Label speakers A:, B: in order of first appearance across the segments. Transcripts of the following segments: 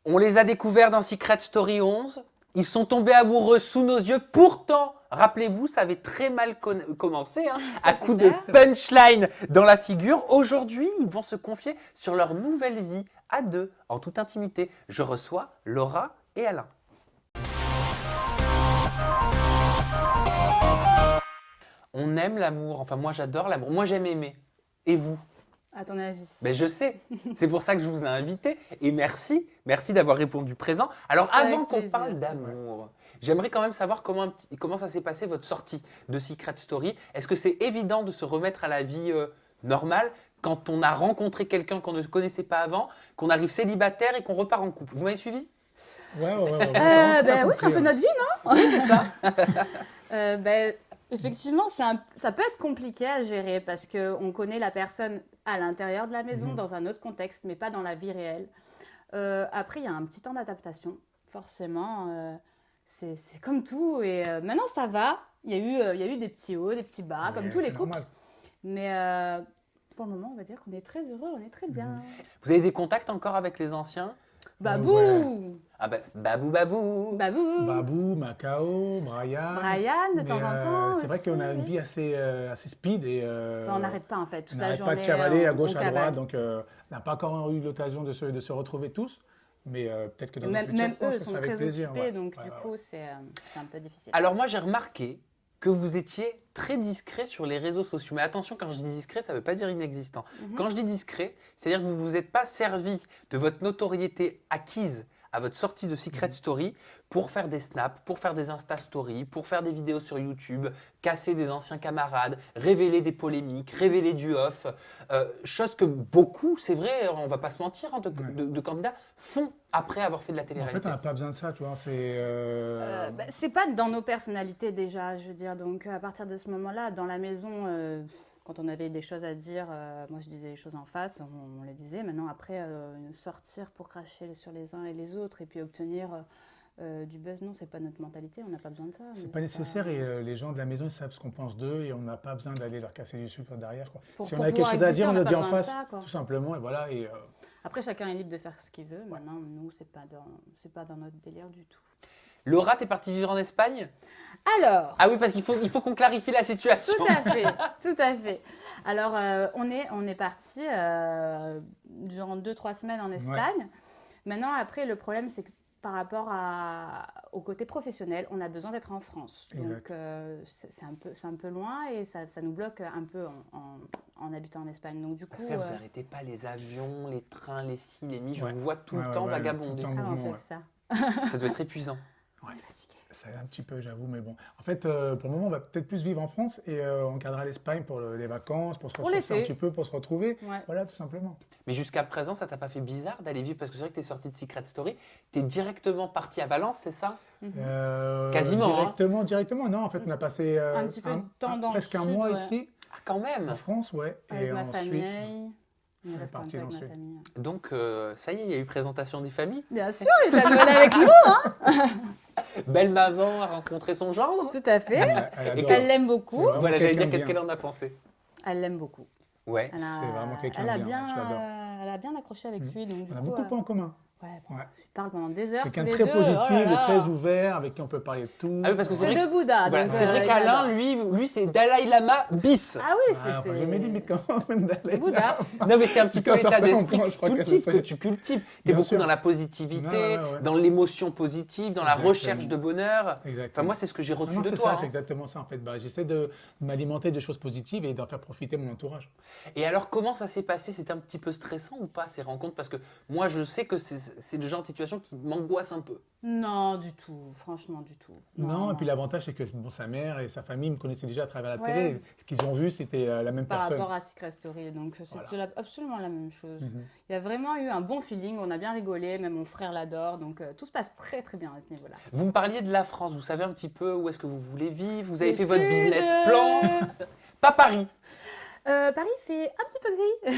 A: On les a découverts dans Secret Story 11. Ils sont tombés amoureux sous nos yeux. Pourtant, rappelez-vous, ça avait très mal commencé, hein, à coup de punchline dans la figure. Aujourd'hui, ils vont se confier sur leur nouvelle vie à deux, en toute intimité. Je reçois Laura et Alain. On aime l'amour. Enfin, moi, j'adore l'amour. Moi, j'aime aimer. Et vous ?
B: À ton avis?
A: Ben, je sais. C'est pour ça que je vous ai invité. Et merci. Merci d'avoir répondu présent. Alors, avant qu'on parle d'amour, j'aimerais quand même savoir comment ça s'est passé votre sortie de Secret Story. Est-ce que c'est évident de se remettre à la vie normale quand on a rencontré quelqu'un qu'on ne connaissait pas avant, qu'on arrive célibataire et qu'on repart en couple? Vous m'avez suivi?
C: Ouais.
B: Oui, c'est un peu notre vie, non?
A: Oui, c'est ça.
B: Effectivement, ça peut être compliqué à gérer parce qu'on connaît la personne à l'intérieur de la maison, dans un autre contexte, mais pas dans la vie réelle. Après, il y a un petit temps d'adaptation, forcément. C'est comme tout. Et maintenant, ça va. Il y a eu des petits hauts, des petits bas, comme tous les couples.
C: Normal.
B: Mais pour le moment, on va dire qu'on est très heureux, on est très bien.
A: Vous avez des contacts encore avec les anciens?
B: Babou!
C: Ouais.
A: Ah ben, babou.
B: Babou!
C: Babou, Macao, Brian.
B: Brian, de temps en temps.
C: C'est vrai
B: aussi,
C: qu'on a une
B: oui.
C: vie assez speed et
B: On n'arrête pas en fait, toute
C: on
B: la
C: n'arrête
B: journée.
C: pas de cavaler à gauche,
B: on
C: à
B: cavale.
C: droite. Donc, on n'a pas encore eu l'occasion de se retrouver tous. Mais peut-être que dans le futur,
B: Même
C: je pense
B: eux
C: que ce
B: sont
C: sera avec
B: très
C: plaisir.
B: occupés,
C: Ouais.
B: donc
C: Ouais,
B: du
C: ouais.
B: coup, c'est un peu difficile.
A: Alors moi, j'ai remarqué que vous étiez très discret sur les réseaux sociaux. Mais attention, quand je dis discret, ça ne veut pas dire inexistant. Quand je dis discret, c'est-à-dire que vous ne vous êtes pas servi de votre notoriété acquise à votre sortie de Secret Story pour faire des snaps, pour faire des Insta Stories, pour faire des vidéos sur YouTube, casser des anciens camarades, révéler des polémiques, révéler du off. Chose que beaucoup, c'est vrai, on ne va pas se mentir, hein, de candidats font après avoir fait de la
C: En
A: télé-réalité.
C: fait, on n'a pas besoin de ça, tu vois.
B: C'est pas dans nos personnalités déjà, je veux dire. Donc à partir de ce moment-là, dans la maison, quand on avait des choses à dire, moi je disais les choses en face, on les disait. Maintenant après, sortir pour cracher sur les uns et les autres et puis obtenir du buzz, non, c'est pas notre mentalité, on n'a pas besoin de ça.
C: C'est pas nécessaire et les gens de la maison ils savent ce qu'on pense d'eux et on n'a pas besoin d'aller leur casser du sucre derrière. Quoi. Si on a quelque chose à dire, on le dit en face, tout simplement. Et voilà, et
B: après, chacun est libre de faire ce qu'il veut. Maintenant, nous, c'est pas dans notre délire du tout.
A: Laura, t'es partie vivre en Espagne?
B: Alors,
A: Ah oui, parce qu'il faut qu'on clarifie la situation.
B: tout à fait. Alors, on est parti durant 2-3 semaines en Espagne. Ouais. Maintenant, après, le problème, c'est que par rapport au côté professionnel, on a besoin d'être en France.
C: Exact.
B: Donc, c'est un peu loin et ça nous bloque un peu en habitant en Espagne. Donc, du coup,
A: parce que vous n'arrêtez pas les avions, les trains, les ci, les mi. Je vous vois tout le temps vagabonder.
C: On
B: fait ça.
A: Ça doit être épuisant.
C: Ouais. Fatigué. Ça un petit peu, j'avoue, mais bon. En fait, pour le moment, on va peut-être plus vivre en France et on gardera l'Espagne pour les vacances, pour se ressourcer un petit peu, pour se retrouver. Ouais. Voilà, tout simplement.
A: Mais jusqu'à présent, ça t'a pas fait bizarre d'aller vivre? Parce que c'est vrai que tu es sorti de Secret Story, tu es directement parti à Valence, c'est ça? Quasiment.
C: Directement, non. En fait, on a passé
B: un petit peu de temps dans
C: presque un mois ici.
A: Ah, quand même.
C: En France, ouais.
B: Avec ma
C: ensuite,
B: famille. On est
C: resté un peu avec ma
B: famille.
A: Donc, ça y est, il y a eu présentation des familles?
B: Bien sûr, il est venu avec nous, hein.
A: Belle maman a rencontré son gendre?
B: Tout à fait. Elle l'aime beaucoup.
A: Voilà, j'allais dire, qu'est-ce qu'elle en a pensé?
B: Elle l'aime beaucoup.
A: Ouais.
C: C'est vraiment quelqu'un de bien.
B: Elle a bien accroché avec lui. Donc,
C: on a beaucoup de points en commun.
B: Il parle pendant des heures.
C: Quelqu'un de très positif, de très ouvert, avec qui on peut parler de tout.
A: Ah oui, parce que
B: c'est de Bouddha.
A: Voilà, c'est vrai qu'Alain, lui, c'est Dalai Lama bis.
B: Ah oui, c'est.
C: Je me limite quand même
B: C'est Bouddha.
A: Non, mais c'est un petit peu l'état d'esprit que tu cultives. Tu es beaucoup dans la positivité, dans l'émotion positive, dans la recherche de bonheur.
C: Exactement.
A: Enfin, moi, c'est ce que j'ai reçu de
C: c'est
A: toi.
C: Ça, c'est exactement ça, en fait. J'essaie de m'alimenter de choses positives et d'en faire profiter mon entourage.
A: Et alors, comment ça s'est passé? C'était un petit peu stressant ou pas, ces rencontres? Parce que moi, je sais que c'est le genre de situation qui m'angoisse un peu.
B: Non, du tout. Franchement, du tout.
C: Non, et puis l'avantage, c'est que sa mère et sa famille me connaissaient déjà à travers la télé. Ce qu'ils ont vu, c'était la même personne.
B: Par rapport à Secret Story. Donc, c'était absolument la même chose. Il y a vraiment eu un bon feeling. On a bien rigolé. Même mon frère l'adore. Donc, tout se passe très, très bien à ce niveau-là.
A: Vous me parliez de la France. Vous savez un petit peu où est-ce que vous voulez vivre? Vous avez fait votre business plan? Pas Paris.
B: Paris fait un petit peu gris.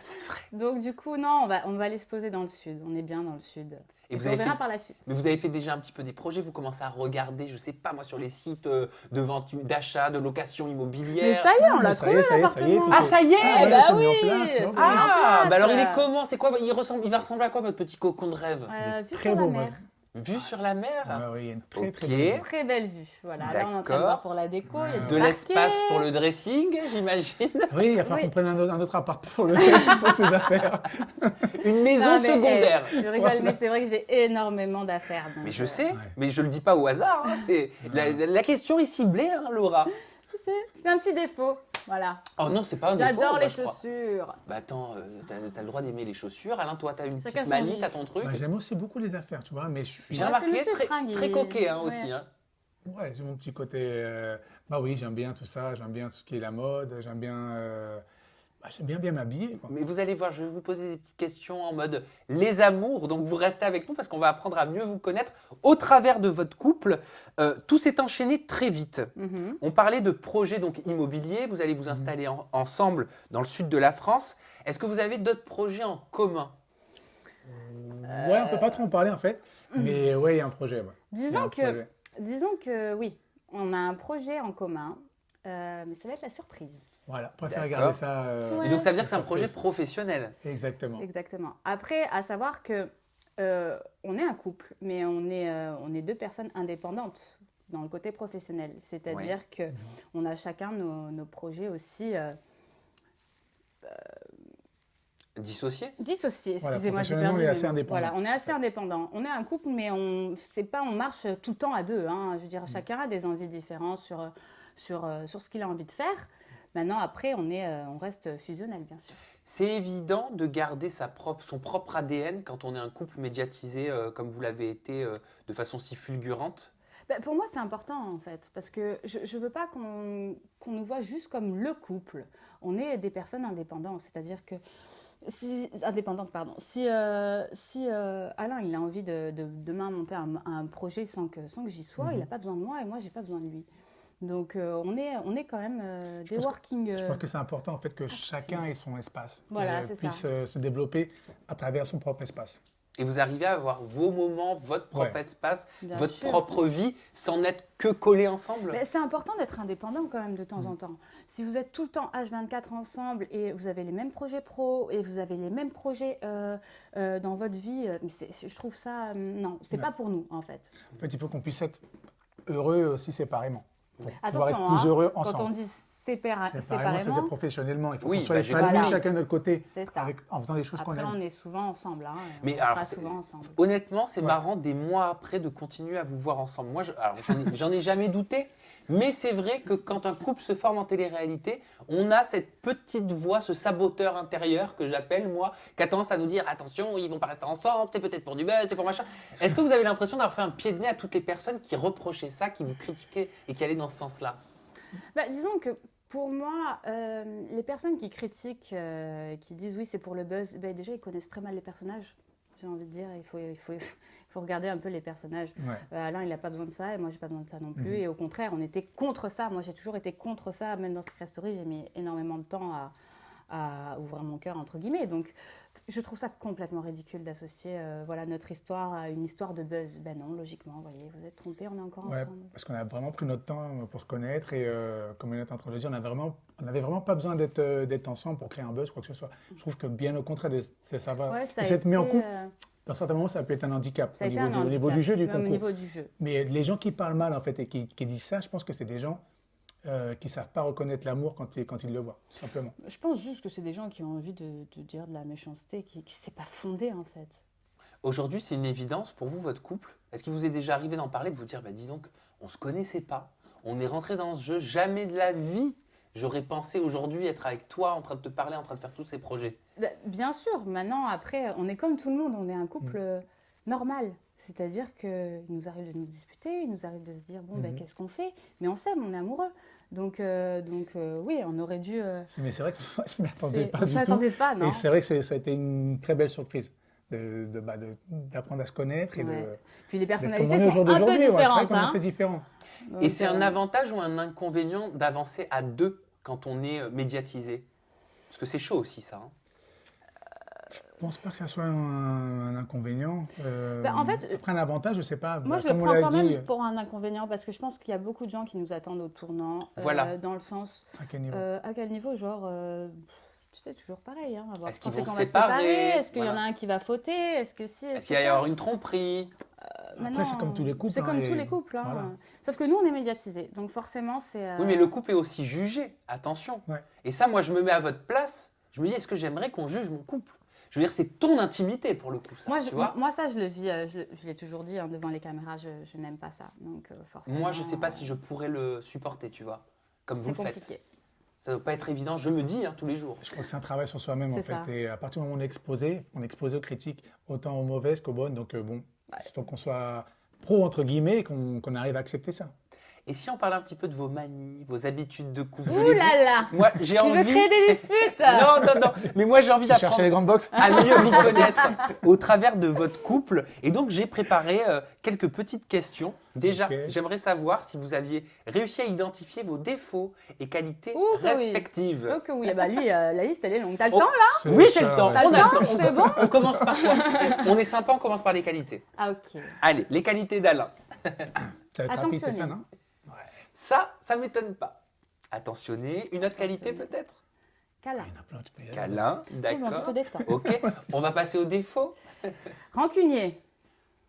A: C'est vrai.
B: Donc du coup, non, on va aller se poser dans le sud. On est bien dans le sud.
A: Et
B: on verra par la suite.
A: Mais vous avez fait déjà un petit peu des projets, vous commencez à regarder, je sais pas moi, sur les sites de vente, d'achat, de location immobilière.
B: Mais ça y est, on l'a trouvé l'appartement.
A: Ah, ça y est,
C: ouais,
B: bah
C: c'est
B: oui.
C: mis en place,
A: Ah, bah alors il est comment? C'est quoi? Il va ressembler à quoi votre petit cocon de rêve?
B: Vue
C: Très
B: sur
C: beau,
B: la
C: moi.
B: mer.
A: Vue sur la mer?
C: Oui, il y a une très
A: Ok.
C: belle.
B: Très belle vue. Voilà, là on est en train de
A: D'accord.
B: voir pour la déco. Il y a du
A: De
B: parquet.
A: l'espace pour le dressing, j'imagine.
C: Oui, il va falloir
B: Oui.
C: qu'on prenne un autre appart pour ses affaires.
A: Une maison
B: Non, mais,
A: secondaire.
B: je rigole, mais c'est vrai que j'ai énormément d'affaires. donc,
A: Mais je sais,
C: Ouais.
A: mais je le dis pas au hasard. Hein, la question est ciblée, hein, Laura.
B: C'est un petit défaut. Voilà.
A: Oh non, c'est pas un défaut.
B: J'adore
A: bah,
B: les
A: je crois.
B: chaussures.
A: Bah attends, t'as le droit d'aimer les chaussures. Alain, toi, t'as une
B: Chacun
A: petite
B: son
A: manie,
B: vice.
A: t'as ton truc.
C: Bah, j'aime aussi beaucoup les affaires, tu vois, mais je suis.
A: J'ai
B: Ouais,
A: remarqué,
B: c'est monsieur Fringue,
A: très coquet hein,
B: ouais.
A: aussi. Hein.
C: Ouais, j'ai mon petit côté. Bah oui, j'aime bien tout ça, j'aime bien tout ce qui est la mode, j'aime bien m'habiller, quoi.
A: Mais vous allez voir, je vais vous poser des petites questions en mode les amours. Donc vous restez avec nous parce qu'on va apprendre à mieux vous connaître au travers de votre couple. Tout s'est enchaîné très vite.
B: Mhm.
A: On parlait de projets donc immobiliers. Vous allez vous installer ensemble dans le sud de la France. Est-ce que vous avez d'autres projets en commun?
C: Ouais, on peut pas trop en parler en fait, mais ouais, il y a un projet. Ouais. Il y a un projet.
B: Disons que oui, on a un projet en commun, mais ça va être la surprise.
C: Voilà, on préfère
A: D'accord.
C: garder ça.
B: Ouais.
A: Et donc ça veut dire que c'est un
C: surprise.
A: projet professionnel.
C: Exactement.
B: Exactement. Après, à savoir que on est un couple, mais on est deux personnes indépendantes dans le côté professionnel. C'est-à-dire que on a chacun nos projets aussi
A: Dissocié?
B: dissociés.
C: Voilà,
B: Excusez-moi, j'ai
C: professionnellement,
B: perdu.
C: on est
B: mes
C: assez
B: mots.
C: indépendants.
B: Voilà, on est assez indépendants. On est un couple, mais on marche tout le temps à deux. Hein. Je veux dire, chacun a des envies différentes sur ce qu'il a envie de faire. Maintenant, après, on reste fusionnel, bien sûr.
A: C'est évident de garder son propre ADN quand on est un couple médiatisé comme vous l'avez été de façon si fulgurante.
B: Ben, pour moi, c'est important, en fait, parce que je ne veux pas qu'on nous voit juste comme le couple. On est des personnes indépendantes, c'est-à-dire que indépendante, pardon. Si Alain il a envie de demain monter un projet sans que j'y sois, il n'a pas besoin de moi et moi j'ai pas besoin de lui. Donc on est quand même des working.
C: Je pense que c'est important en fait que chacun ait son espace,
B: Voilà,
C: et
B: c'est
C: puisse
B: ça.
C: se développer à travers son propre espace.
A: Et vous arrivez à avoir vos moments, votre propre espace,
B: Bien
A: votre
B: sûr.
A: propre vie, sans n'être que collés ensemble.
B: Mais c'est important d'être indépendant quand même de temps en temps. Si vous êtes tout le temps H24 ensemble et vous avez les mêmes projets pro et vous avez les mêmes projets dans votre vie, je trouve ça non, c'est pas pour nous en fait.
C: En fait, il faut qu'on puisse être heureux aussi séparément. Pour pouvoir
B: Attention,
C: être plus heureux
B: quand on
C: ensemble.
B: dit
C: Séparément, c'est-à-dire
B: séparément,
C: professionnellement. Il faut
A: Oui,
C: qu'on soit
A: bah, j'ai
C: épanoui
B: compris.
C: chacun de notre côté
B: c'est ça.
C: en faisant les choses qu'on
B: Après,
C: aime.
B: on est souvent ensemble. Hein,
A: Mais
B: on
A: alors,
B: sera souvent ensemble.
A: Honnêtement, c'est
C: Ouais.
A: marrant des mois après de continuer à vous voir ensemble. Moi, j'en ai jamais douté. Mais c'est vrai que quand un couple se forme en télé-réalité, on a cette petite voix, ce saboteur intérieur que j'appelle moi, qui a tendance à nous dire attention, ils vont pas rester ensemble, c'est peut-être pour du buzz, c'est pour machin. Est-ce que vous avez l'impression d'avoir fait un pied de nez à toutes les personnes qui reprochaient ça, qui vous critiquaient et qui allaient dans ce sens-là?
B: Bah, disons que pour moi, les personnes qui critiquent, qui disent oui, c'est pour le buzz, bah, déjà, ils connaissent très mal les personnages. J'ai envie de dire, il faut regarder un peu les personnages.
C: Ouais.
B: Alain, il n'a pas besoin de ça et moi, j'ai pas besoin de ça non plus. Et au contraire, on était contre ça. Moi, j'ai toujours été contre ça. Même dans Secret Story, j'ai mis énormément de temps à ouvrir mon cœur, entre guillemets. Donc, je trouve ça complètement ridicule d'associer notre histoire à une histoire de buzz. Ben non, logiquement, vous voyez, vous êtes trompés, on est encore
C: Ouais,
B: ensemble.
C: parce qu'on a vraiment pris notre temps pour se connaître et comme on est en train de le dire, on n'avait vraiment pas besoin d'être ensemble pour créer un buzz, quoi que ce soit. Je trouve que bien au contraire, ça va.
B: Ouais, ça a
C: S'être mis en
B: été,
C: couple, dans certains moments, ça peut être un handicap
B: ça a
C: au
B: été
C: niveau,
B: un
C: au niveau
B: handicap,
C: du jeu du
B: même au
C: concours.
B: niveau du jeu.
C: Mais les gens qui parlent mal en fait et qui disent ça, je pense que c'est des gens qui ne savent pas reconnaître l'amour quand ils le voient, tout simplement.
B: Je pense juste que c'est des gens qui ont envie de dire de la méchanceté, qui s'est pas fondé en fait.
A: Aujourd'hui, c'est une évidence pour vous, votre couple. Est-ce qu'il vous est déjà arrivé d'en parler, de vous dire, bah, dis donc, on ne se connaissait pas, on est rentré dans ce jeu, jamais de la vie j'aurais pensé aujourd'hui être avec toi, en train de te parler, en train de faire tous ces projets.
B: Bah, bien sûr, maintenant, après, on est comme tout le monde, on est un couple normal. C'est-à-dire qu'il nous arrive de nous disputer, il nous arrive de se dire, bon, ben, qu'est-ce qu'on fait? Mais on s'aime, on est amoureux. Donc oui, on aurait dû...
C: Mais c'est vrai que moi, je ne m'y attendais pas
B: on
C: du
B: ne
C: tout.
B: s'attendait pas, non?
C: Et c'est vrai que ça a été une très belle surprise d'apprendre à se connaître. Et
B: Ouais. Puis les
C: d'être comme
B: personnalités
C: on est au
B: sont
C: jour
B: un peu
C: d'aujourd'hui. Ouais, c'est vrai
B: différentes.
C: qu'on est
B: Hein.
C: assez différents.
A: Et c'est un avantage ou un inconvénient d'avancer à deux quand on est médiatisé? Parce que c'est chaud aussi, ça. Hein.
C: Je pense pas que ça soit un inconvénient.
B: En fait,
C: après, un avantage, je sais pas.
B: Moi, je le prends quand même pour un inconvénient parce que je pense qu'il y a beaucoup de gens qui nous attendent au tournant.
A: Voilà.
B: Dans le sens.
C: À quel niveau
B: À quel niveau? Genre, tu sais, toujours pareil. Hein,
A: Est-ce qu'ils
B: qu'on
A: vont
B: va
A: se séparer?
B: Est-ce qu'il y en a un qui va fauter? Est-ce que si?
A: Est-ce qu'il va y avoir une tromperie?
C: Après, c'est comme tous les couples.
B: C'est comme tous les couples. Hein.
C: Voilà.
B: Sauf que nous, on est médiatisés. Donc forcément, c'est...
A: Oui, mais le couple est aussi jugé. Attention.
C: Ouais.
A: Et ça, moi, je me mets à votre place. Je me dis, est-ce que j'aimerais qu'on juge mon couple? Je veux dire, c'est ton intimité pour le coup, ça.
B: Moi,
A: tu vois
B: moi ça, je le vis. Je l'ai toujours dit hein, devant les caméras. Je n'aime pas ça. Donc forcément.
A: Moi, je sais pas si je pourrais le supporter, tu vois. Comme vous le faites.
B: C'est compliqué.
A: Ça ne doit pas être évident. Je me dis tous les jours.
C: Je crois que c'est un travail sur soi-même, en
B: C'est
C: fait.
B: ça.
C: Et à partir du moment où on est exposé aux critiques, autant aux mauvaises qu'aux bonnes. Donc, bon, il faut qu'on soit pro, entre guillemets, et qu'on arrive à accepter ça.
A: Et si on parlait un petit peu de vos manies, vos habitudes de couple?
B: Ouh là là.
A: Moi, j'ai
B: Tu
A: envie...
B: veux créer des disputes?
A: Non. Mais moi, j'ai envie
C: Tu cherchais
A: d'apprendre
C: les grandes boxes
A: à mieux vous connaître au travers de votre couple. Et donc, j'ai préparé quelques petites questions. Déjà,
C: Ok.
A: j'aimerais savoir si vous aviez réussi à identifier vos défauts et qualités
B: Ouh, que oui.
A: respectives.
B: Ok, oui. Bah lui, la liste, elle est longue. T'as le
A: Oh.
B: temps là?
C: C'est
A: Oui,
C: ça,
A: j'ai le temps.
C: ouais.
B: T'as
A: On
B: le
A: a
B: temps, c'est bon.
A: On commence par quoi? On est sympa, on commence par les qualités.
B: Ah ok.
A: Allez, les qualités d'Alain.
C: Ça va être rapide, c'est ça,
B: Attentionné.
C: non
A: Ça m'étonne pas. Attentionné. Une autre qualité
B: Attentionné.
A: peut-être?
B: Câlin.
C: Il y en a plein, tu peux y aller.
A: Câlin,
B: Oui, mais on
A: d'accord.
B: te détend.
A: Ok, on va passer aux défauts.
B: Rancunier.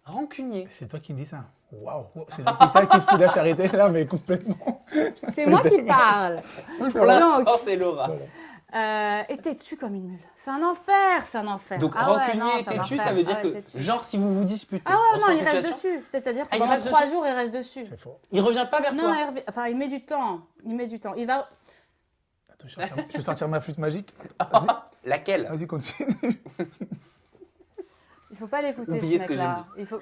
A: Rancunier.
C: C'est toi qui dis ça. Waouh, c'est l'hôpital qui se fout de la charité là, mais complètement.
B: C'est moi qui parle.
A: Pour l'instant,
B: Donc,
A: c'est Laura.
B: et têtu comme une mule. C'est un enfer, c'est un enfer.
A: Donc,
B: Ah ouais,
A: rancunier
B: non,
A: et
B: c'est un
A: têtu,
B: enfer.
A: ça veut dire
B: Ah
A: que,
B: ouais, têtu.
A: genre, si vous vous disputez.
B: Ah ouais,
A: on se
B: non,
A: met en
B: il reste
A: situation,
B: dessus. C'est-à-dire que
A: Ah, il
B: pendant
A: reste
B: 3
A: dessus
B: jours, il reste dessus.
C: C'est faux.
A: Il revient pas vers
B: Non,
A: toi.
B: enfin, il met du temps. Il met du temps. Il va.
C: Attends, je vais sortir ma flûte magique.
A: Laquelle?
C: Vas-y, continue.
B: Il faut pas l'écouter, ce
A: Oubliez ce que
B: mec-là.
A: j'ai
B: Il faut...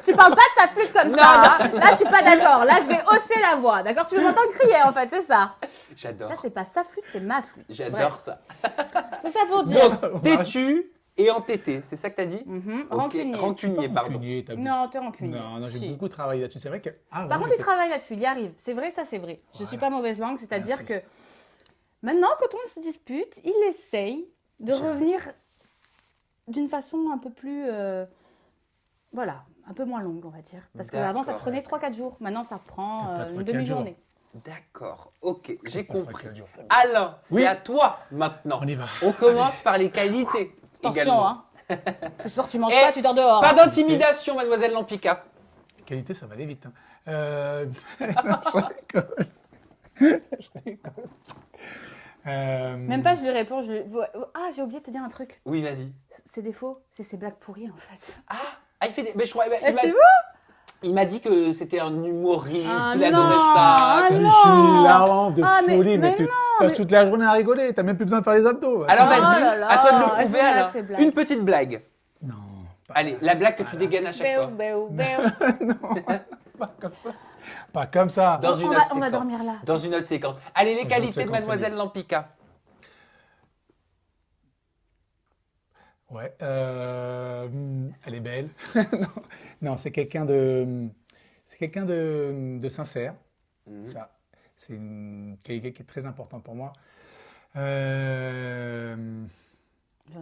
B: Tu parles pas de sa flûte comme ça. Hein. Là, je suis pas d'accord. Là, je vais hausser la voix. D'accord? Tu veux m'entendre crier, en fait, c'est ça.
A: J'adore.
B: Là, c'est pas sa flûte, c'est ma flûte.
A: J'adore
B: Bref,
A: ça.
B: c'est ça pour dire.
A: Donc, têtu et entêté, c'est ça que t'as dit?
B: Mhm.
A: Ok,
B: Rancunier.
A: Rancunier, pardon.
C: Rancunier, t'as
B: Non, t'es rancunier.
C: Non, j'ai
B: Si.
C: beaucoup travaillé là-dessus. C'est vrai que.
B: Par contre, il travaille là-dessus, il y arrive. C'est vrai, ça, c'est vrai. Je suis pas mauvaise langue, c'est-à-dire
C: Merci.
B: que maintenant, quand on se dispute, il essaye de revenir d'une façon un peu plus. Voilà, un peu moins longue, on va dire. Parce qu'avant, ça
A: D'accord.
B: prenait 3-4 jours. Maintenant, ça prend
C: Pas
B: une
C: 3-4
B: demi-journée.
A: D'accord, ok, j'ai
C: Pas très
A: compris.
C: dur.
A: Alain,
C: Oui.
A: c'est à toi maintenant.
C: On y va.
A: On commence par les qualités.
B: Attention,
A: également.
B: hein. Ce soir, tu manges
A: Et
B: pas, tu dors dehors.
A: Pas
B: hein.
A: d'intimidation, mademoiselle Lampika.
C: Qualité, ça va aller vite. Hein. Je rigole. Je rigole.
B: Même pas, je lui réponds. Ah, j'ai oublié de te dire un truc.
A: Oui, vas-y.
B: C'est défaut, c'est ses blagues pourries, en fait.
A: Ah, il fait des. Mais je crois.
B: Ah, tu vois?
A: Il m'a dit que c'était un humoriste,
B: Ah,
A: qu'il adorait
B: non,
A: ça.
B: ah,
A: que-
C: Je
B: non.
C: suis hilarant de
B: Ah,
C: folie, mais tu
B: non,
C: passes
B: mais-
C: toute la journée à rigoler. T'as même plus besoin de faire les abdos.
A: Alors
B: Oh
A: vas-y,
B: là là,
A: à toi de le
B: elles
A: prouver,
B: sont là,
A: Alain.
B: ces blagues.
A: Une petite blague.
C: Non. Pas,
A: Allez, la blague que tu dégaines à chaque fois.
C: pas comme ça. Pas comme ça.
A: Dans une
B: On
A: autre
B: va
A: séquence.
B: dormir là.
A: Dans une autre séquence. Allez, les
C: Dans une
A: qualités
C: autre
A: de
C: séquence,
A: mademoiselle Lampika.
C: Ouais. Elle est belle. Non, c'est quelqu'un de sincère.
A: Mhm.
C: Ça, c'est une qualité qui est très importante pour moi.
B: J'en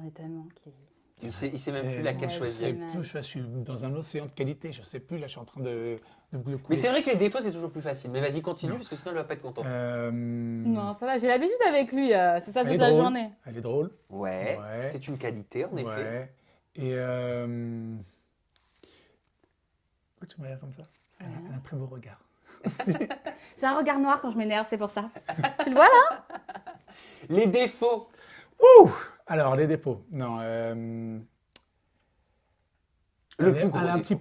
B: ai tellement qui.
A: Il sait même plus laquelle
B: ouais,
A: choisir.
C: Je suis dans un océan de qualité. Je sais plus. Là, je suis en train de couler.
A: Mais c'est vrai que les défauts, c'est toujours plus facile. Mais vas-y, continue,
C: Non.
A: parce que sinon, elle va pas être contente.
B: Non, ça va, j'ai l'habitude avec lui. C'est ça
C: Elle
B: toute
C: est
B: la
C: drôle.
B: journée.
C: Elle est drôle.
A: Ouais,
C: Ouais.
A: c'est une qualité, en effet.
C: Ouais. Et pourquoi tu me regardes comme ça? Elle a un très beau regard.
B: J'ai un regard noir quand je m'énerve, c'est pour ça. Tu le vois là?
A: Les défauts.
C: Ouh! Alors, les dépôts. Non.
A: Le
C: Elle
A: plus
C: est-
A: gros
C: elle est un
A: défaut.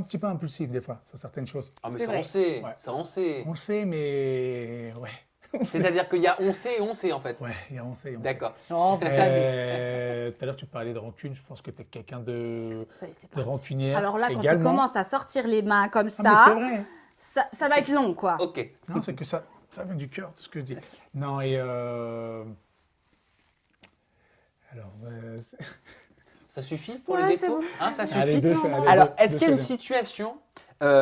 C: petit peu impulsive des fois sur certaines choses.
A: Ah, mais
B: C'est
A: ça,
B: vrai.
A: on sait.
C: Ouais.
A: Ça, on sait.
C: On le sait, mais ouais.
A: C'est-à-dire qu'il y a on sait et on sait, en fait.
C: Ouais, il y a on sait.
A: D'accord.
B: Non, vous savez.
C: Tout à l'heure, tu parlais de rancune. Je pense que tu es quelqu'un de
B: Ça y est, c'est
C: de
B: parti.
C: rancunière.
B: Alors là, quand
C: également.
B: tu commences à sortir les mains comme
C: Ah, mais c'est
B: ça,
C: vrai.
B: ça va être long, quoi.
A: Ok.
C: Non, c'est que ça vient du cœur, tout ce que je dis. Non, et alors,
A: Ça suffit pour
B: Ouais,
A: les
B: c'est
A: défauts
B: bon.
A: Hein, ça
C: allez,
A: suffit
C: deux,
B: Non, non.
C: allez,
A: Alors,
C: deux,
A: est-ce
C: deux,
A: qu'il y a une
C: c'est bien.
A: situation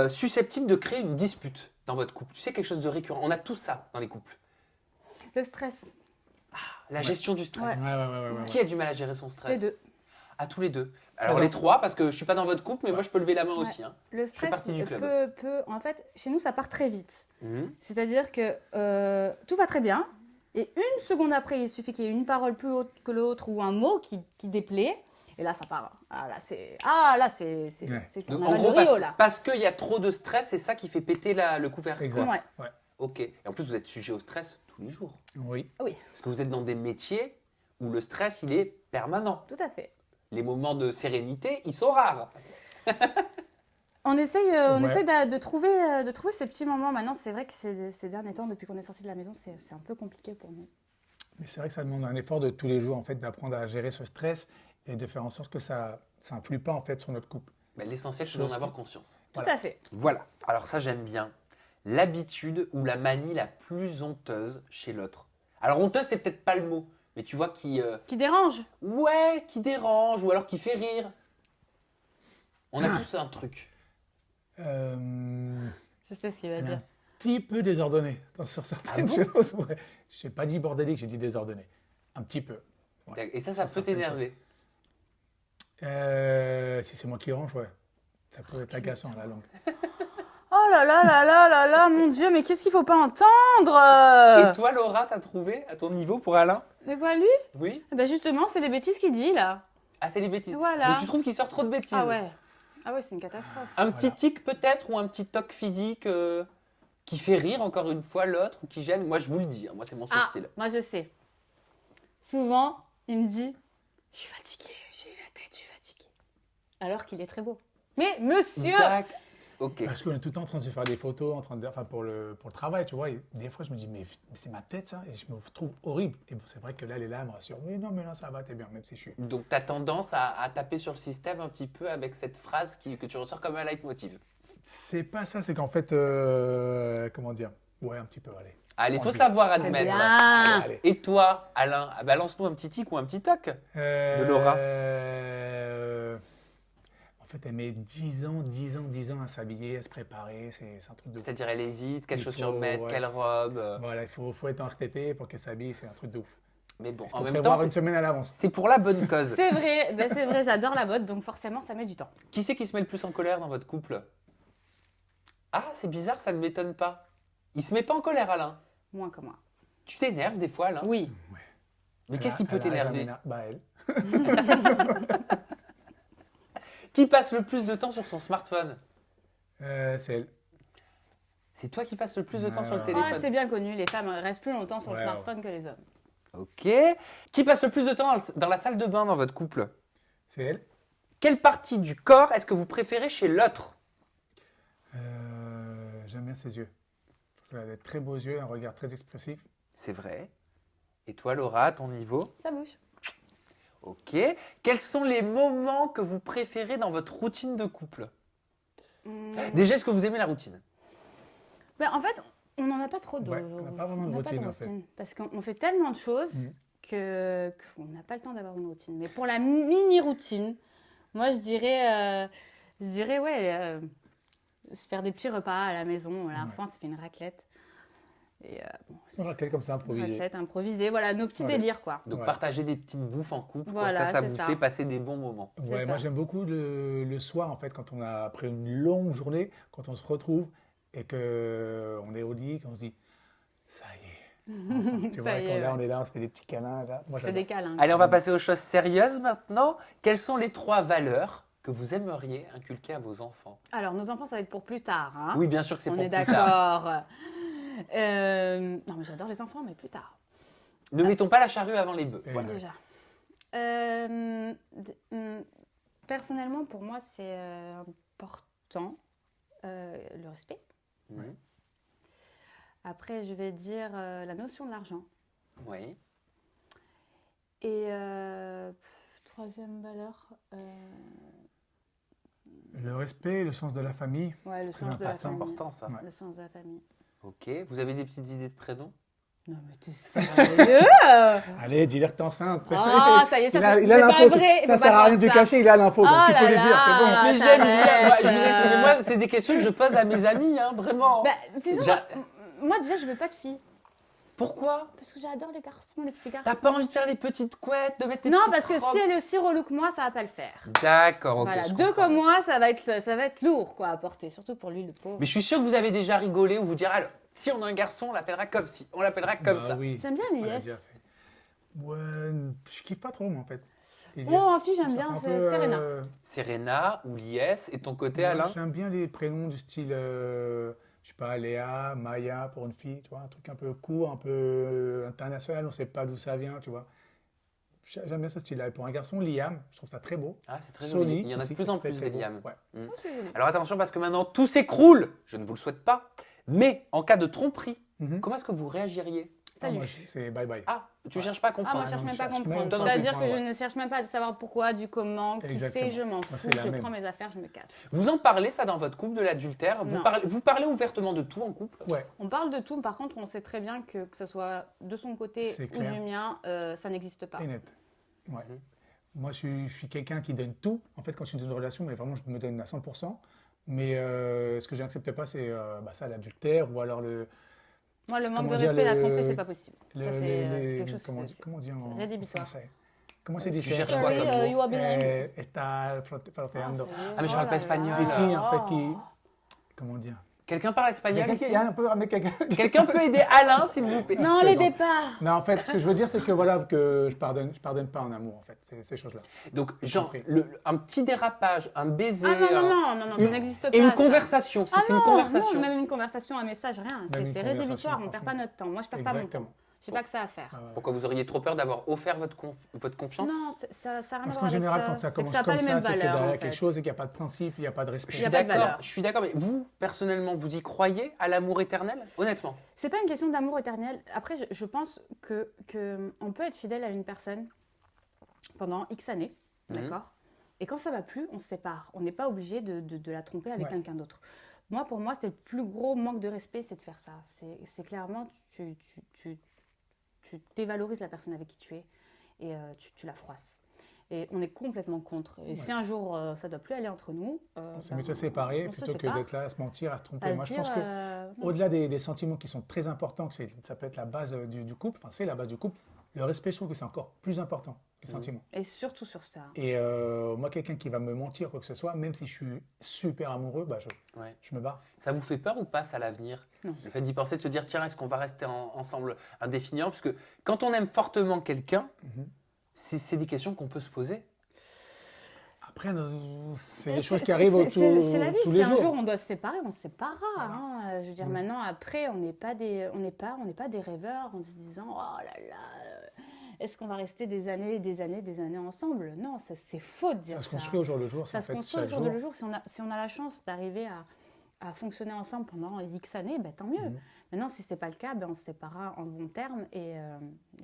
A: susceptible de créer une dispute dans votre couple? Tu sais, quelque chose de récurrent. On a tout ça dans les couples.
B: Le stress.
A: La gestion du stress.
C: Ouais.
A: Qui a du mal à gérer son stress?
B: Les deux.
A: À tous les deux. Alors les trois, parce que je suis pas dans votre couple, mais moi je peux lever la main aussi. Hein.
B: Le stress
A: partie du club.
B: peut... En fait, chez nous, ça part très vite.
A: Mhm.
B: C'est-à-dire que tout va très bien. Et une seconde après, il suffit qu'il y ait une parole plus haute que l'autre ou un mot qui déplaît. Et là, ça part. C'est
A: Donc, en gros, parce qu'il y a trop de stress, c'est ça qui fait péter le couvercle.
C: Exact.
B: Ouais.
A: Ok. Et en plus, vous êtes sujet au stress tous les jours.
C: Oui.
A: Parce que vous êtes dans des métiers où le stress, il est permanent.
B: Tout à fait.
A: Les moments de sérénité, ils sont rares.
B: On essaye de trouver ces petits moments. Maintenant, c'est vrai que ces derniers temps, depuis qu'on est sorti de la maison, c'est un peu compliqué pour nous.
C: Mais c'est vrai que ça demande un effort de tous les jours, en fait, d'apprendre à gérer ce stress et de faire en sorte que ça n'influe pas, en fait, sur notre couple.
A: Mais l'essentiel, c'est d'en avoir conscience.
B: Tout à fait.
A: Voilà. Alors ça, j'aime bien. L'habitude ou la manie la plus honteuse chez l'autre. Alors honteuse, c'est peut-être pas le mot, mais tu vois qui
B: dérange.
A: Ouais, qui dérange, ou alors qui fait rire. On a tous un truc.
B: Je sais ce qu'il va dire.
C: Un petit peu désordonné sur certaines choses. Ouais. Je n'ai pas dit bordélique, j'ai dit désordonné. Un petit peu.
A: Ouais. Et ça peut t'énerver.
C: Si c'est moi qui range, ouais. Ça peut être agaçant à la longue.
B: Oh là là là là là là, mon Dieu, mais qu'est-ce qu'il faut pas entendre?
A: Et toi, Laura, t'as trouvé à ton niveau pour Alain?
B: De quoi, lui?
A: Oui.
B: Ben justement, c'est des bêtises qu'il dit, là.
A: Ah, c'est les bêtises.
B: Voilà.
A: Donc tu trouves qu'il sort trop de bêtises?
B: Ah ouais, c'est une catastrophe.
A: Un petit tic peut-être, ou un petit toc physique qui fait rire encore une fois l'autre, ou qui gêne? Moi, je vous le dis, moi c'est mon style.
B: Moi je sais. Souvent, il me dit, je suis fatiguée, j'ai la tête, je suis fatiguée. Alors qu'il est très beau. Mais monsieur!
A: Ok.
C: Parce qu'on est tout le temps en train de se faire des photos, pour le travail, tu vois. Et des fois, je me dis, mais c'est ma tête, ça. Et je me trouve horrible. Et bon, c'est vrai que là, elle est là, elle me rassure. Mais non, ça va, t'es bien, même si je suis.
A: Donc, tu as tendance à taper sur le système un petit peu avec cette phrase que tu ressors comme un leitmotiv.
C: C'est pas ça, c'est qu'en fait, comment dire? Ouais, un petit peu, allez.
A: Allez, il faut savoir admettre.
C: Allez.
A: Et toi, Alain, balance-nous un petit tic ou un petit toc de Laura.
C: En fait, elle met 10 ans à s'habiller, à se préparer. C'est un truc de ouf.
A: C'est-à-dire, elle hésite, quelle chaussure mettre, quelle robe.
C: Voilà, il faut être en RTT pour qu'elle s'habille, c'est un truc de ouf.
A: Mais bon,
C: en même temps, une semaine à l'avance.
A: C'est pour la bonne cause.
B: C'est vrai, j'adore la mode, donc forcément, ça met du temps.
A: Qui c'est qui se met le plus en colère dans votre couple? Ah, c'est bizarre, ça ne m'étonne pas. Il se met pas en colère, Alain?
B: Moins que moi.
A: Tu t'énerves des fois, Alain?
B: Oui.
C: Ouais.
A: Mais qu'est-ce qui peut t'énerver?
C: Elle.
A: Qui passe le plus de temps sur son smartphone?
C: C'est elle.
A: C'est toi qui passes le plus de temps sur le téléphone?
B: C'est bien connu, les femmes restent plus longtemps sur le smartphone que les hommes.
A: Ok. Qui passe le plus de temps dans la salle de bain dans votre couple?
C: C'est elle.
A: Quelle partie du corps est-ce que vous préférez chez l'autre?
C: J'aime bien ses yeux. Elle a des très beaux yeux, un regard très expressif.
A: C'est vrai. Et toi, Laura, à ton niveau?
B: Ça bouge.
A: Ok. Quels sont les moments que vous préférez dans votre routine de couple? Déjà, est-ce que vous aimez la routine?
B: En fait, on n'en a pas trop de...
C: on n'a pas vraiment de routine, en fait.
B: Parce qu'on fait tellement de choses qu'on n'a pas le temps d'avoir une routine. Mais pour la mini-routine, moi, je dirais se faire des petits repas à la maison. La dernière fois, on s'est fait une raclette. Et
C: une raclette comme ça, improvisée.
B: Une raclette improvisée, voilà, nos petits délires, quoi.
A: Donc, partager des petites bouffes en couple,
B: voilà,
A: ça vous fait passer des bons moments.
C: Ouais, moi, j'aime beaucoup le soir, en fait, quand on a, après une longue journée, quand on se retrouve et qu'on est au lit, qu'on se dit, ça y est. Enfin, tu vois, on est là, on se fait des petits câlins. Là. Moi,
B: on fait des câlins.
A: Allez, on va passer aux choses sérieuses maintenant. Quelles sont les 3 valeurs que vous aimeriez inculquer à vos enfants?
B: Alors, nos enfants, ça va être pour plus tard. Hein.
A: Oui, bien sûr que c'est pour plus tard.
B: On est d'accord. Non, mais j'adore les enfants, mais plus tard.
A: Ne mettons pas la charrue avant les bœufs.
B: Voilà. Déjà. Personnellement, pour moi, c'est important le respect.
A: Oui.
B: Après, je vais dire la notion de l'argent.
A: Oui.
B: Et troisième valeur.
C: Le respect, le sens de la famille.
B: Ouais, le sens de la famille.
A: C'est important, ça.
B: Le sens de la famille.
A: Ok. Vous avez des petites idées de prénoms?
B: Non, mais t'es sérieux?
C: Allez, dis-leur que t'es enceinte.
B: Ah, ça y est, ça
C: il a l'info. Ça sert à rien de cacher, il a l'info. Donc tu peux lui dire, c'est bon.
A: Mais j'aime bien. Mais moi, c'est des questions que je pose à mes amis, hein, vraiment.
B: Disons, moi, déjà, je veux pas de fille.
A: Pourquoi?
B: Parce que j'adore les garçons, les petits garçons.
A: T'as pas envie de faire les petites couettes, de mettre tes
B: Non,
A: petites
B: parce que
A: robes?
B: si elle est aussi relou que moi, ça va pas le faire.
A: D'accord, ok.
B: Voilà,
A: je
B: deux
A: comprends.
B: comme moi, ça va être lourd quoi à porter, surtout pour lui le pauvre.
A: Mais je suis sûr que vous avez déjà rigolé ou vous dire, alors, si on a un garçon, on l'appellera comme si, on l'appellera comme
C: Bah
A: ça.
C: oui.
B: J'aime bien
C: On l'a
B: l'IS.
C: déjà fait. Ouais, je kiffe pas trop, moi, en fait.
B: Oh, en fille, j'aime
C: Ça
B: bien,
C: fait
B: c'est
C: un peu,
B: Serena.
A: Serena ou Lies, et ton côté,
C: moi,
A: Alain?
C: j'aime bien les prénoms du style, je sais pas, Léa, Maya pour une fille, tu vois, un truc un peu court, un peu international, on sait pas d'où ça vient, tu vois. J'aime bien ce style-là. Et pour un garçon, Liam, je trouve ça très beau.
A: Ah, c'est très
C: Sony,
A: joli. Il y en a de
C: aussi,
A: plus
C: c'est
A: en
C: très,
A: plus
C: très
A: des
C: beau.
A: Liam.
C: Ouais.
A: Mm.
B: Oh, c'est joli.
A: Alors attention parce que maintenant tout s'écroule. Je ne vous le souhaite pas. Mais en cas de tromperie,
C: Mhm.
A: comment est-ce que vous réagiriez?
C: Ah,
B: Salut.
C: moi, c'est bye bye.
A: Ah, tu cherches pas à
B: Ah,
A: comprendre.
B: moi, je cherche
C: non,
B: même
C: je
B: pas à
C: cherche même
B: comprendre.
C: pas à
B: C'est-à-dire que
C: comprendre,
B: je ne cherche même pas à savoir pourquoi, du comment, qui
C: Exactement.
B: sait, je m'en
C: Moi,
B: fous,
C: c'est la
B: je
C: même.
B: prends mes affaires, je me casse.
A: Vous en parlez ça dans votre couple de l'adultère?
B: Non.
A: Vous parlez ouvertement de tout en couple?
C: Ouais,
B: On parle de tout, par contre, on sait très bien que ce soit de son côté
C: C'est
B: ou
C: clair.
B: du mien, ça n'existe pas.
C: et net. Ouais.
A: Mhm.
C: Moi, je suis quelqu'un qui donne tout. En fait, quand je suis dans une relation, mais vraiment, je me donne à 100%. Mais ce que je n'accepte pas, c'est ça, l'adultère ou alors
B: Moi, le manque
C: Comment
B: de
C: dire,
B: respect, la
C: le-
B: tromperie, c'est pas possible.
C: le-
B: Ça, c'est quelque chose.
C: comment on dit en
B: rédhibitoire.
C: français? Comment c'est dit
A: Tu
C: ça?
A: cherches quoi comme mot?
B: you are behind.
C: Está froteando.
A: Ah, mais je parle pas espagnol.
C: Des
A: là.
C: filles, en fait, qui... Comment dire?
A: Quelqu'un parle espagnol
C: Quelqu'un
A: ici?
C: qui... un peu, mais quelqu'un...
A: Quelqu'un peut aider Alain s'il vous plaît?
B: Non,
C: Je
B: les
C: plaisante.
B: départs.
C: Non, en fait, ce que je veux dire, c'est que voilà, que je pardonne pas en amour, en fait, ces choses-là.
A: Donc genre
C: compris.
A: un petit dérapage, un baiser,
B: Ah non,
A: un-
B: non, non, non, ça n'existe pas.
A: et une
B: ça.
A: conversation. Si
B: Ah
A: c'est une
B: non,
A: conversation.
B: non, même une conversation, un message, rien.
C: Même une
B: C'est rédhibitoire,
C: conversation,
B: on perd pas notre temps. Moi, je perds pas mon temps.
C: Exactement.
B: J'ai pas que ça à faire.
C: Ah ouais.
A: Pourquoi vous auriez trop peur d'avoir offert votre confiance?
B: Non, ça n'a rien à
C: Parce
B: voir
C: qu'en
B: avec
C: général,
B: ça.
C: quand ça
B: C'est que
C: commence
B: ça n'a pas
C: comme
B: les
C: ça,
B: mêmes
C: c'est qu'il y
B: valeurs.
C: a
B: en
C: quelque
B: fait.
C: chose et qu'il n'y a pas de principe, il n'y a pas de respect.
A: Je
B: Il y
A: suis
B: a pas de
A: d'accord,
B: valeur.
A: je suis d'accord, mais vous, personnellement, vous y croyez à l'amour éternel? Honnêtement.
B: C'est pas une question d'amour éternel. Après, je pense que on peut être fidèle à une personne pendant X années,
A: Mhm.
B: d'accord? Et quand ça va plus, on se sépare. On n'est pas obligé de la tromper avec
C: Ouais.
B: quelqu'un d'autre. Moi, pour moi, c'est le plus gros manque de respect, c'est de faire ça. C'est clairement, tu dévalorises la personne avec qui tu es et tu la froisses. Et on est complètement contre. Et si un jour ça doit plus aller entre nous,
C: C'est mieux de se séparer
B: on se
C: plutôt que
B: sépare.
C: d'être là à se mentir, à se tromper.
B: À
C: Moi,
B: se
C: je pense
B: dire,
C: que
B: non.
C: au-delà des sentiments qui sont très importants, que ça peut être la base du couple, enfin c'est la base du couple, le respect, je trouve que c'est encore plus important que les sentiments.
B: Et surtout sur ça.
C: Et moi, quelqu'un qui va me mentir, quoi que ce soit, même si je suis super amoureux, bah,
A: Ouais.
C: je me barre.
A: Ça vous fait peur ou pas, ça, à l'avenir?
B: Non.
A: Le fait d'y penser, de se dire, tiens, est-ce qu'on va rester ensemble indéfiniment? Parce que quand on aime fortement quelqu'un,
C: Mhm.
A: c'est des questions qu'on peut se poser.
C: Après, c'est des
B: C'est-
C: choses qui arrivent
B: c'est la vie.
C: tous
B: Si
C: les
B: un
C: jours.
B: jour on doit se séparer, on se séparera.
C: Voilà.
B: Hein. Je veux dire, maintenant, après, on n'est pas des rêveurs en se disant, oh là là, est-ce qu'on va rester des années, des années, des années ensemble? Non, ça c'est faux de dire
C: Ça
B: ça.
C: se construit au jour le jour,
B: Ça
C: en
B: se
C: fait,
B: construit au
C: chaque
B: jour
C: jour.
B: le jour. Si on a la chance d'arriver à fonctionner ensemble pendant X années, ben, tant mieux.
C: Mhm.
B: Maintenant, si ce n'est pas le cas, ben, on se séparera en bon terme et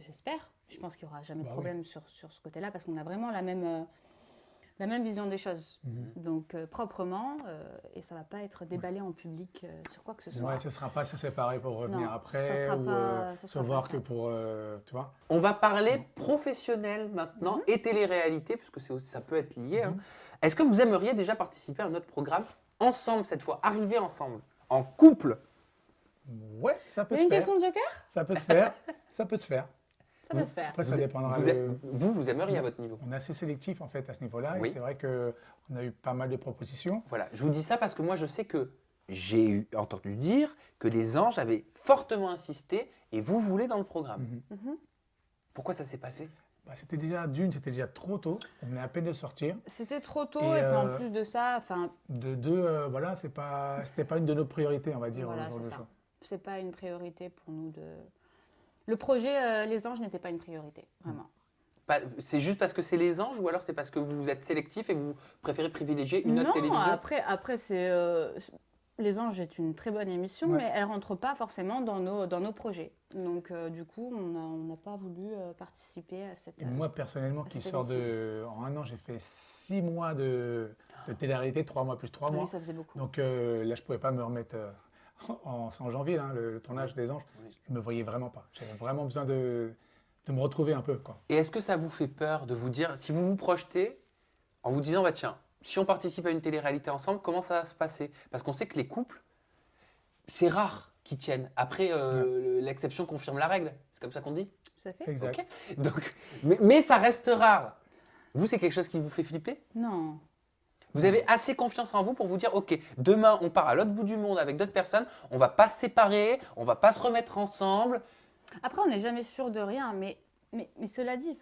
B: j'espère. Je pense qu'il n'y aura jamais de
C: Bah
B: problème sur ce côté-là parce qu'on a vraiment la même vision des choses.
C: Mhm.
B: Donc, proprement, et ça ne va pas être déballé en public sur quoi que ce soit.
C: Ouais, ce ne sera pas se séparer pour revenir
B: Non,
C: après
B: ça sera
C: ou
B: pas- ça
C: se
B: sera pas
C: voir
B: ça.
C: que pour, tu vois.
A: On va parler professionnel maintenant
B: Mhm.
A: et télé-réalité, parce que ça peut être lié. Hein.
C: Mhm.
A: Est-ce que vous aimeriez déjà participer à notre programme ensemble cette fois, arriver ensemble, en couple?
C: Ouais, ça peut
B: Il y a
C: se
B: une
C: faire.
B: question de joker?
C: Ça peut se faire. Ça peut se faire.
B: Ça peut se faire.
C: Après, ça dépendra.
A: Vous aimeriez à votre niveau.
C: On est assez sélectif en fait à ce niveau-là.
A: Oui.
C: Et c'est vrai qu'on a eu pas mal de propositions.
A: Voilà, je vous dis ça parce que moi je sais que j'ai entendu dire que les anges avaient fortement insisté et vous voulez dans le programme.
C: Mhm.
B: Mhm.
A: Pourquoi ça s'est pas fait?
C: Bah, c'était déjà trop tôt. On venait à peine de sortir.
B: C'était trop tôt
C: Et,
B: et, puis en plus de ça, enfin,
C: De deux, voilà, c'était pas une de nos priorités, on va dire.
B: Voilà,
C: au jour
B: c'est
C: le
B: ça.
C: jour.
B: c'est pas une priorité pour nous de. Le projet Les Anges n'était pas une priorité, vraiment.
A: C'est juste parce que c'est les anges ou alors c'est parce que vous êtes sélectif et vous préférez privilégier une autre
B: Non,
A: télévision?
B: après c'est Les Anges est une très bonne émission,
C: Ouais.
B: mais elle rentre pas forcément dans nos projets. Donc du coup, on n'a pas voulu participer à cette.
C: Et moi, personnellement, qui
B: cette
C: sort en un an, j'ai fait 6 mois de télé-réalité, 3 mois plus 3
B: oui,
C: mois.
B: ça faisait beaucoup.
C: Donc là, je pouvais pas me remettre en janvier, hein, le tournage des Anges.
A: Oui.
C: Je me voyais vraiment pas. J'avais vraiment besoin de me retrouver un peu, quoi.
A: Et est-ce que ça vous fait peur de vous dire, si vous vous projetez en vous disant, bah tiens, si on participe à une télé-réalité ensemble, comment ça va se passer? Parce qu'on sait que les couples, c'est rare qui tiennent. Après, l'exception confirme la règle. C'est comme ça qu'on dit?
B: Tout à fait.
C: Exact.
A: Ok. Donc, mais ça reste rare. Vous, c'est quelque chose qui vous fait flipper?
B: Non.
A: Vous avez assez confiance en vous pour vous dire, ok, demain, on part à l'autre bout du monde avec d'autres personnes, on va pas se séparer, on va pas se remettre ensemble.
B: Après, on n'est jamais sûr de rien, mais cela dit,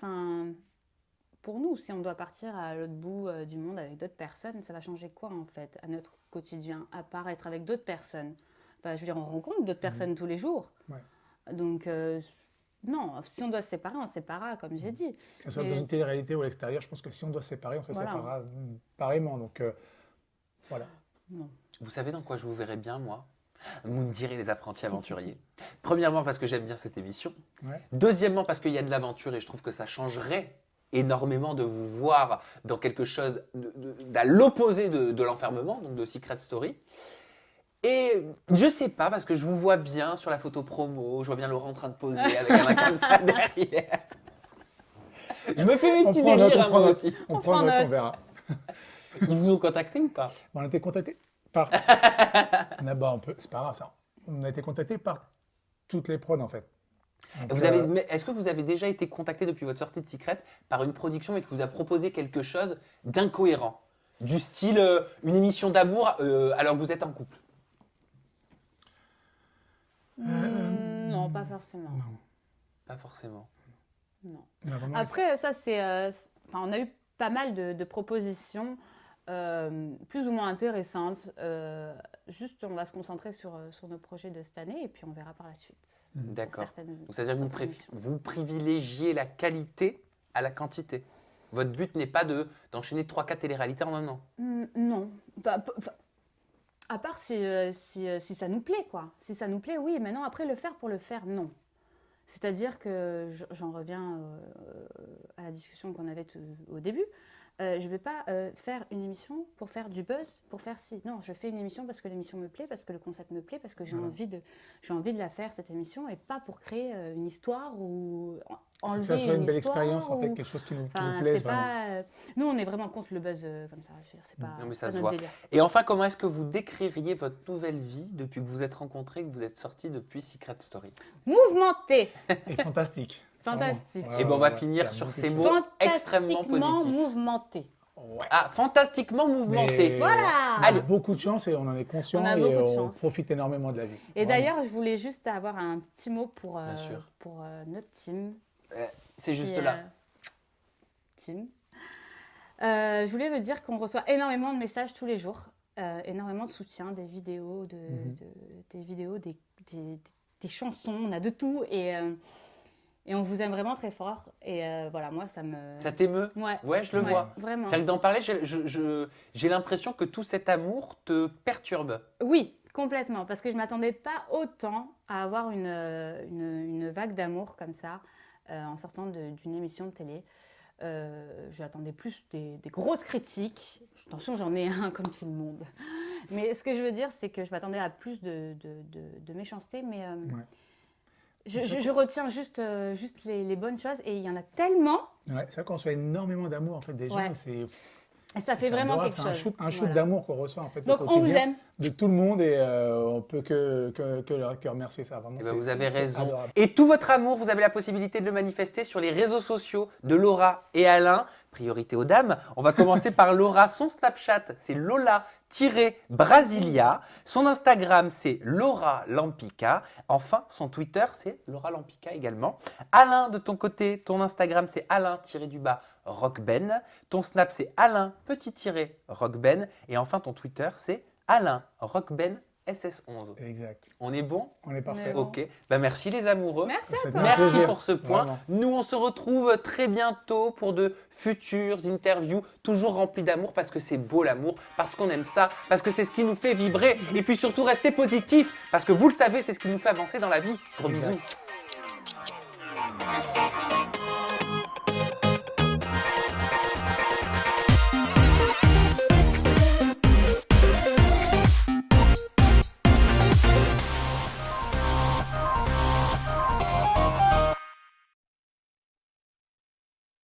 B: pour nous, si on doit partir à l'autre bout du monde avec d'autres personnes, ça va changer quoi en fait à notre quotidien, à part être avec d'autres personnes? Je veux dire, on rencontre d'autres personnes tous les jours.
C: Ouais.
B: Donc, non, si on doit se séparer, on se séparera, comme j'ai dit.
C: Que ce soit dans une télé-réalité ou à l'extérieur, je pense que si on doit se séparer, on se séparera pareillement. Donc, voilà.
B: Non.
A: Vous savez dans quoi je vous verrais bien, moi? Moundir et les apprentis aventuriers. Premièrement, parce que j'aime bien cette émission.
C: Ouais.
A: Deuxièmement, parce qu'il y a de l'aventure et je trouve que ça changerait énormément de vous voir dans quelque chose à l'opposé de l'enfermement, donc de Secret Story. Et je sais pas, parce que je vous vois bien sur la photo promo, je vois bien Laura en train de poser avec un main comme ça derrière. Je me fais mes petits délires, moi aussi.
C: On prend note, on verra.
A: Ils vous ont contacté ou pas?
C: On a été contacté par. C'est pas grave ça. On a été contacté par toutes les prods en fait. Donc,
A: Est-ce que vous avez déjà été contacté depuis votre sortie de Secret par une production et qui vous a proposé quelque chose d'incohérent? Du style une émission d'amour alors que vous êtes en couple?
B: Non, pas forcément.
C: Non.
A: Pas forcément.
B: Non.
C: Vraiment,
B: Après, ça, c'est. On a eu pas mal de propositions plus ou moins intéressantes. Juste, on va se concentrer sur nos projets de cette année et puis on verra par la suite.
A: D'accord.
B: Certaines
A: Donc, c'est-à-dire que
B: autres émissions.
A: vous privilégiez la qualité à la quantité. Votre but n'est pas d'enchaîner 3-4 téléréalités en un an.
B: Non. À part si ça nous plaît, quoi. Si ça nous plaît, oui. Maintenant, après, le faire pour le faire, non. C'est-à-dire que j'en reviens à la discussion qu'on avait au début. Je ne vais pas faire une émission pour faire du buzz, pour faire ci. Non, je fais une émission parce que l'émission me plaît, parce que le concept me plaît, parce que j'ai envie de la faire, cette émission, et pas pour créer une histoire ou enlever
C: que ça soit une belle
B: histoire
C: expérience, en fait,
B: ou-
C: quelque chose qui nous
B: Enfin,
C: plaise
B: c'est
C: vraiment.
B: pas, nous, on est vraiment contre le buzz comme ça. Je veux dire, c'est pas,
A: Non, mais
B: c'est
A: ça
B: pas
A: se
B: notre
A: voit.
B: délire.
A: Et enfin, comment est-ce que vous décririez votre nouvelle vie depuis que vous êtes rencontrés, que vous êtes sortis depuis Secret Story?
B: Mouvementé,
C: Et fantastique.
B: fantastique.
C: Vraiment.
A: Et ben, on va
C: Ouais,
A: finir
C: il y a
A: sur
C: beaucoup
A: ces
C: de
A: mots extrêmement
B: Fantastiquement
A: positifs.
B: mouvementé.
C: Ouais.
A: Ah, fantastiquement mouvementé.
C: Mais
B: Voilà.
C: On a
A: Allez.
C: beaucoup de chance et on en est conscient
B: On a
C: et
B: beaucoup de
C: on
B: chance.
C: profite énormément de la vie.
B: Et
C: Vraiment.
B: d'ailleurs, je voulais juste avoir un petit mot pour
A: Bien sûr.
B: notre team.
A: C'est juste
B: qui est,
A: là.
B: team. Je voulais vous dire qu'on reçoit énormément de messages tous les jours, énormément de soutien, des vidéos, des chansons, on a de tout et on vous aime vraiment très fort. Et voilà, moi ça me.
A: Ça t'émeut?
B: Ouais.
A: Ouais, je le
B: Ouais,
A: vois.
B: Vraiment.
A: C'est vrai que d'en parler, j'ai l'impression que tout cet amour te perturbe.
B: Oui, complètement, parce que je ne m'attendais pas autant à avoir une vague d'amour comme ça en sortant d'une émission de télé. J'attendais plus des grosses critiques. Attention, j'en ai un comme tout le monde. Mais ce que je veux dire, c'est que je m'attendais à plus de méchanceté, mais je retiens juste les bonnes choses et il y en a tellement.
C: Ouais, c'est vrai qu'on reçoit énormément d'amour en fait des gens.
B: Ouais.
C: C'est
B: Et ça fait vraiment
C: adorable,
B: quelque
C: c'est
B: chose.
C: un shoot
B: Voilà.
C: d'amour qu'on reçoit en fait
B: Donc
C: au
B: on vous
C: quotidien
B: aime.
C: de tout le monde et on peut que remercier ça. Vraiment,
A: Eh ben,
C: c'est-
A: vous avez
C: c'est
A: raison.
C: adorable.
A: Et tout votre amour, vous avez la possibilité de le manifester sur les réseaux sociaux de Laura et Alain. Priorité aux dames. On va commencer par Laura. Son Snapchat, c'est Lola-Brasilia. Son Instagram, c'est Laura Lampica. Enfin, son Twitter, c'est Laura Lampica également. Alain, de ton côté, ton Instagram, c'est Alain-Rockben. Ton Snap, c'est Alain-Rockben. Et enfin, ton Twitter, c'est Alain Rockben SS11.
C: Exact.
A: On est bon?
C: On est parfait.
B: bon.
A: Ok. Ben, merci les amoureux.
B: Merci à
C: C'est
B: toi.
C: un
A: Merci
C: plaisir.
A: pour ce point.
C: Vraiment.
A: Nous, on se retrouve très bientôt pour de futures interviews, toujours remplies d'amour, parce que c'est beau l'amour, parce qu'on aime ça, parce que c'est ce qui nous fait vibrer. Et puis surtout, rester positif, parce que vous le savez, c'est ce qui nous fait avancer dans la vie. Gros
C: Exact.
A: bisous.